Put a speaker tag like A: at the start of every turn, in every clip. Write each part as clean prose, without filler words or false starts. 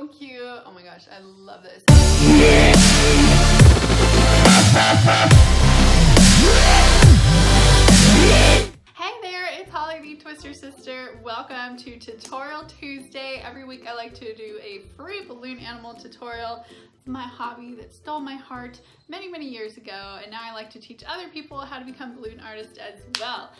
A: so cute. Oh my gosh, I love this. Hey there, it's Holly the Twister Sister. Welcome to Tutorial Tuesday. Every week I like to do a free balloon animal tutorial. It's my hobby that stole my heart many years ago, and now I like to teach other people how to become balloon artists as well.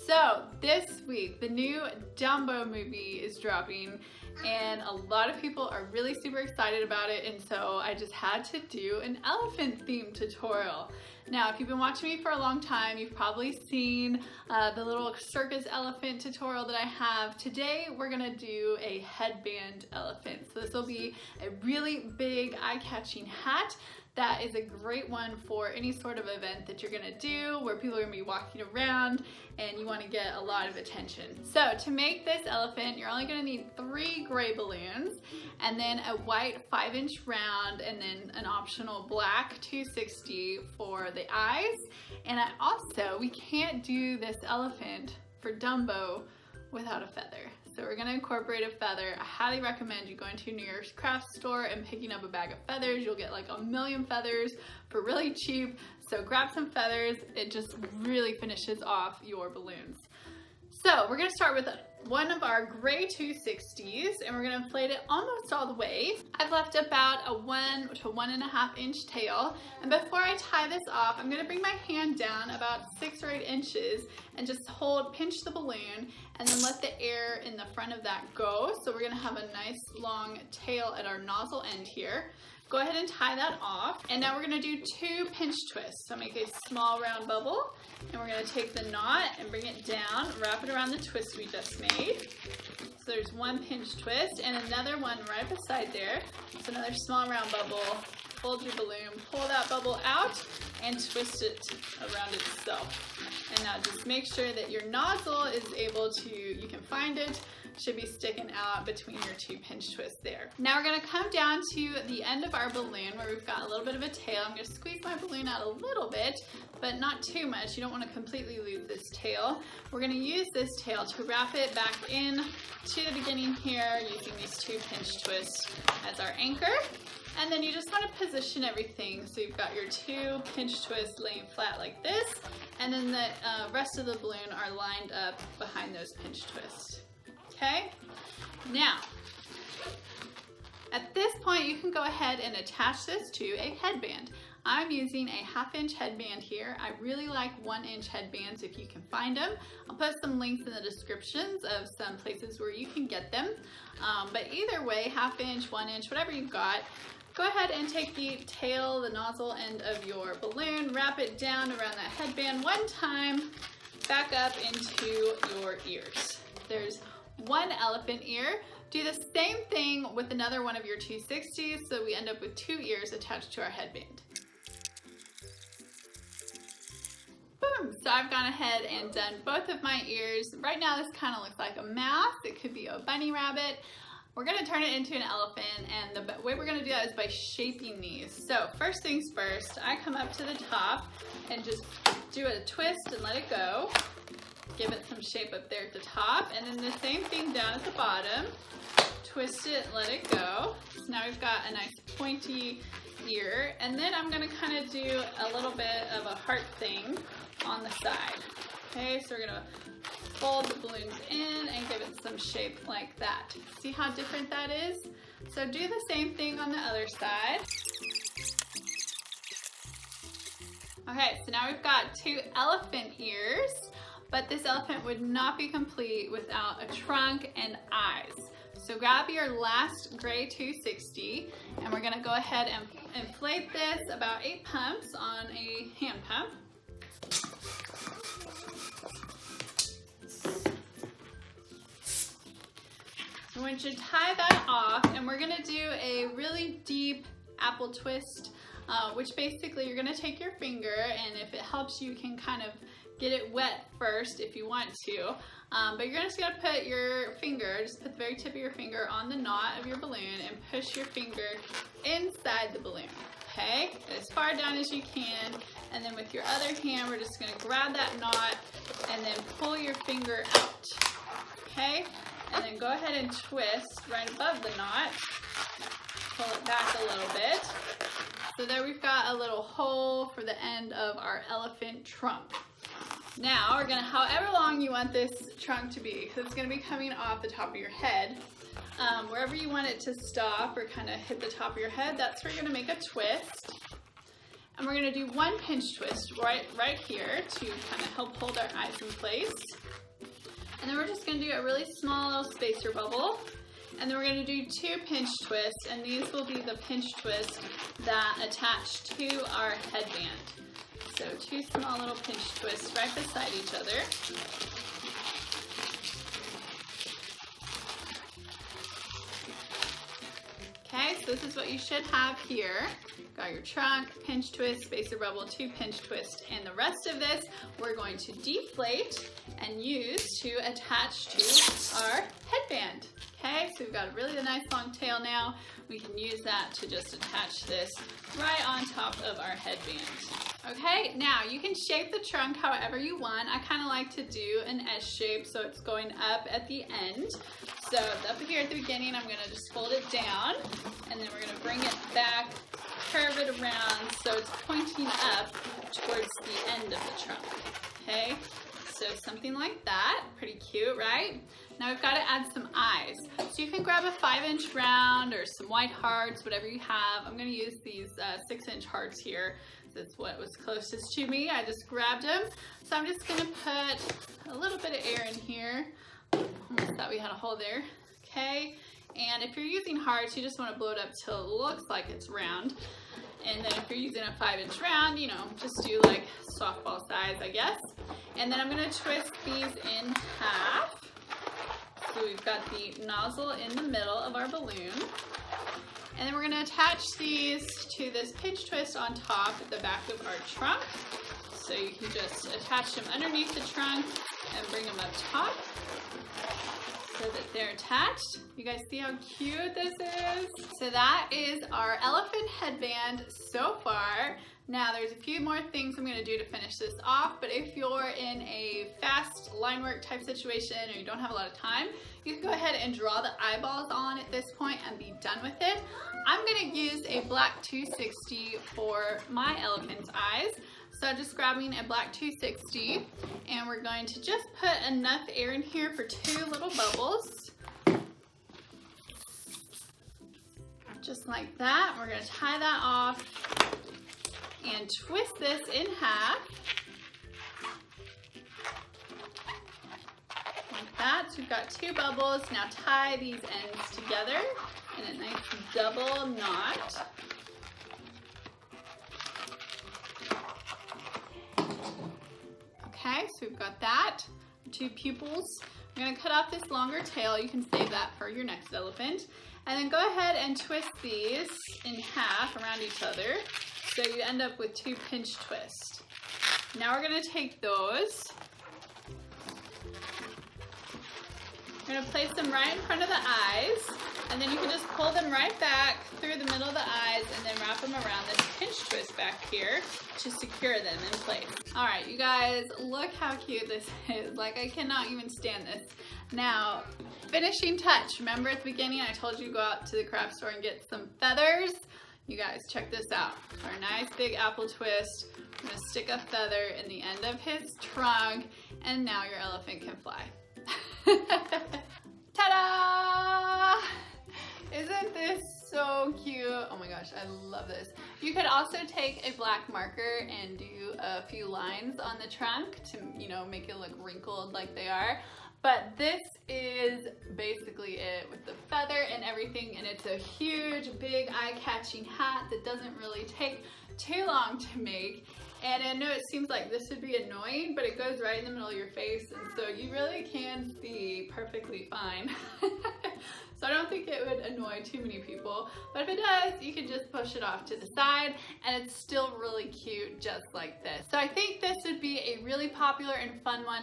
A: So this week, the new Dumbo movie is dropping, and a lot of people are really super excited about it, and so I just had to do an elephant themed tutorial. Now, if you've been watching me for a long time, you've probably seen the little circus elephant tutorial that I have. Today, we're gonna do a headband elephant. So this will be a really big eye-catching hat. That is a great one for any sort of event that you're gonna do where people are gonna be walking around and you wanna get a lot of attention. So to make this elephant, you're only gonna need 3 gray balloons and then a white 5-inch round and then an optional black 260 for the eyes. And we can't do this elephant for Dumbo without a feather. So we're gonna incorporate a feather. I highly recommend you going to your nearest craft store and picking up a bag of feathers. You'll get like 1,000,000 feathers for really cheap. So grab some feathers. It just really finishes off your balloons. So we're gonna start with one of our gray 260s and we're gonna inflate it almost all the way. I've left about a 1 to 1.5 inch tail, and before I tie this off, I'm gonna bring my hand down about 6 or 8 inches and just pinch the balloon and then let the air in the front of that go. So we're gonna have a nice long tail at our nozzle end here. Go ahead and tie that off. And now we're gonna do 2 pinch twists. So make a small round bubble, and we're gonna take the knot and bring it down, wrap it around the twist we just made. So there's 1 pinch twist and another one right beside there. So another small round bubble, fold your balloon, pull that bubble out and twist it around itself. And now just make sure that your nozzle is able to, you can find it, should be sticking out between your 2 pinch twists there. Now we're gonna come down to the end of our balloon where we've got a little bit of a tail. I'm gonna squeeze my balloon out a little bit, but not too much. You don't wanna completely lose this tail. We're gonna use this tail to wrap it back in to the beginning here using these 2 pinch twists as our anchor. And then you just wanna position everything so you've got your 2 pinch twists laying flat like this, and then the rest of the balloon are lined up behind those pinch twists. Okay, now, at this point you can go ahead and attach this to a headband. I'm using a 1/2 inch headband here. I really like 1 inch headbands if you can find them. I'll put some links in the descriptions of some places where you can get them. But either way, 1/2 inch, 1 inch, whatever you've got, go ahead and take the tail, the nozzle end of your balloon, wrap it down around that headband 1 time, back up into your ears. There's 1 elephant ear. Do the same thing with another one of your 260s so we end up with 2 ears attached to our headband. Boom! So I've gone ahead and done both of my ears. Right now this kind of looks like a mouse. It could be a bunny rabbit. We're going to turn it into an elephant, and the way we're going to do that is by shaping these. So first things first, I come up to the top and just do a twist and let it go. Give it some shape up there at the top, and then the same thing down at the bottom. Twist it, let it go. So now we've got a nice pointy ear, and then I'm gonna kind of do a little bit of a heart thing on the side. Okay, so we're gonna fold the balloons in and give it some shape like that. See how different that is? So do the same thing on the other side. Okay, so now we've got 2 elephant ears. But this elephant would not be complete without a trunk and eyes. So grab your last gray 260 and we're gonna go ahead and inflate this about 8 pumps on a hand pump. I want you to tie that off, and we're gonna do a really deep apple twist, which basically you're gonna take your finger, and if it helps you can kind of get it wet first if you want to, but you're just gonna put your finger, just put the very tip of your finger on the knot of your balloon and push your finger inside the balloon, okay? As far down as you can, and then with your other hand, we're just gonna grab that knot and then pull your finger out, okay? And then go ahead and twist right above the knot pull it back a little bit. So there we've got a little hole for the end of our elephant trunk. Now we're gonna, however long you want this trunk to be, because it's gonna be coming off the top of your head, wherever you want it to stop or kind of hit the top of your head, that's where you're gonna make a twist. And we're gonna do one pinch twist right here to kind of help hold our eyes in place. And then we're just gonna do a really small little spacer bubble. And then we're gonna do 2 pinch twists, and these will be the pinch twists that attach to our headband. So 2 small little pinch twists right beside each other. Okay, so this is what you should have here. Got your trunk, pinch twist, spacer bubble, 2 pinch twists, and the rest of this we're going to deflate and use to attach to our headband. Okay, so we've got a really nice long tail now. We can use that to just attach this right on top of our headband. Okay, now you can shape the trunk however you want. I kind of like to do an S shape so it's going up at the end. So up here at the beginning, I'm going to just fold it down, and then we're going to bring it back, curve it around so it's pointing up towards the end of the trunk. Okay, so something like that. Pretty cute, right? Now we've got to add some eyes. So you can grab a 5-inch round or some white hearts, whatever you have. I'm going to use these 6-inch hearts here. That's what was closest to me. I just grabbed them. So I'm just going to put a little bit of air in here. Almost thought we had a hole there. Okay. And if you're using hearts, you just want to blow it up till it looks like it's round. And then if you're using a 5-inch round, you know, just do like softball size, I guess. And then I'm going to twist these in half. So we've got the nozzle in the middle of our balloon. And then we're going to attach these to this pinch twist on top at the back of our trunk. So you can just attach them underneath the trunk and bring them up top so that they're attached. You guys see how cute this is? So that is our elephant headband so far. Now there's a few more things I'm going to do to finish this off, but if you're in a fast line work type situation or you don't have a lot of time, you can go ahead and draw the eyeballs on at this point and be done with it. I'm going to use a black 260 for my elephant's eyes. So just grabbing a black 260, and we're going to just put enough air in here for 2 little bubbles. Just like that. We're going to tie that off and twist this in half. Like that. So we've got 2 bubbles. Now tie these ends together in a nice double knot. Okay, so we've got that. 2 pupils. I'm going to cut off this longer tail. You can save that for your next elephant. And then go ahead and twist these in half around each other. So you end up with 2 pinch twists. Now we're going to take those. We're going to place them right in front of the eyes. And then you can just pull them right back through the middle of the eyes and then wrap them around this pinch twist back here to secure them in place. All right, you guys, look how cute this is. Like, I cannot even stand this. Now, finishing touch. Remember at the beginning I told you to go out to the craft store and get some feathers? You guys, check this out. Our nice big apple twist. I'm gonna stick a feather in the end of his trunk, and now your elephant can fly. Ta-da! Isn't this so cute? Oh my gosh, I love this. You could also take a black marker and do a few lines on the trunk to, you know, make it look wrinkled like they are. But this is basically it with the feather and everything, and it's a huge, big, eye-catching hat that doesn't really take too long to make. And I know it seems like this would be annoying, but it goes right in the middle of your face, and so you really can see perfectly fine. So I don't think it would annoy too many people, but if it does, you can just push it off to the side, and it's still really cute just like this. So I think this would be a really popular and fun one,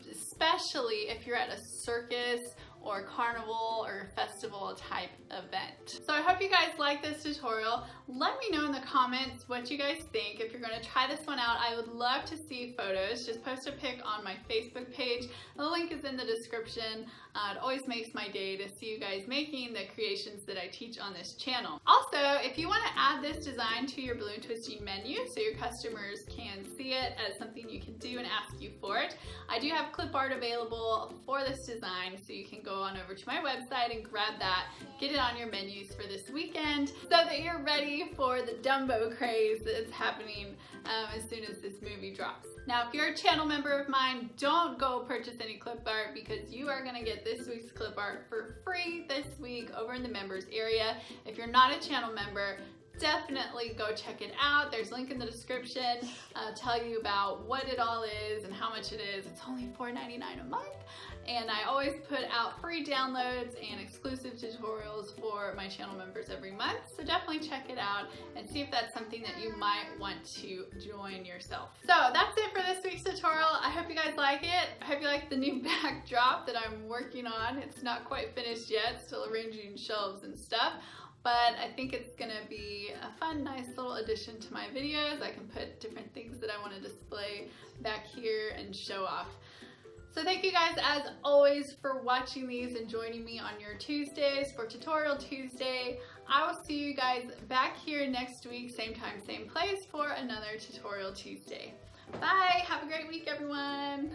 A: especially if you're at a circus or carnival or festival type event. So I hope you guys like this tutorial. Let me know in the comments what you guys think. If you're going to try this one out, I would love to see photos. Just post a pic on my Facebook page. The link is in the description. It always makes my day to see you guys making the creations that I teach on this channel. Also, if you want to add this design to your balloon twisting menu so your customers can see it as something you can do and ask you for it, I do have clip art available for this design, so you can go on over to my website and grab that, get it on your menus for this weekend so that you're ready for the Dumbo craze that's happening as soon as this movie drops. Now, if you're a channel member of mine, don't go purchase any clip art because you are going to get this week's clip art for free this week over in the members area. If you're not a channel member, definitely go check it out. There's a link in the description. I'll tell you about what it all is and how much it is. It's only $4.99 a month. And I always put out free downloads and exclusive tutorials for my channel members every month. So definitely check it out and see if that's something that you might want to join yourself. So that's it for this week's tutorial. I hope you guys like it. I hope you like the new backdrop that I'm working on. It's not quite finished yet, still arranging shelves and stuff. But I think it's gonna be a fun, nice little addition to my videos. I can put different things that I want to display back here and show off. So thank you guys as always for watching these and joining me on your Tuesdays for Tutorial Tuesday. I will see you guys back here next week, same time, same place for another Tutorial Tuesday. Bye, have a great week everyone.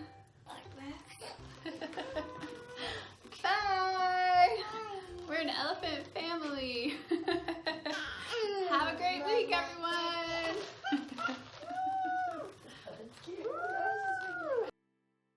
A: Bye.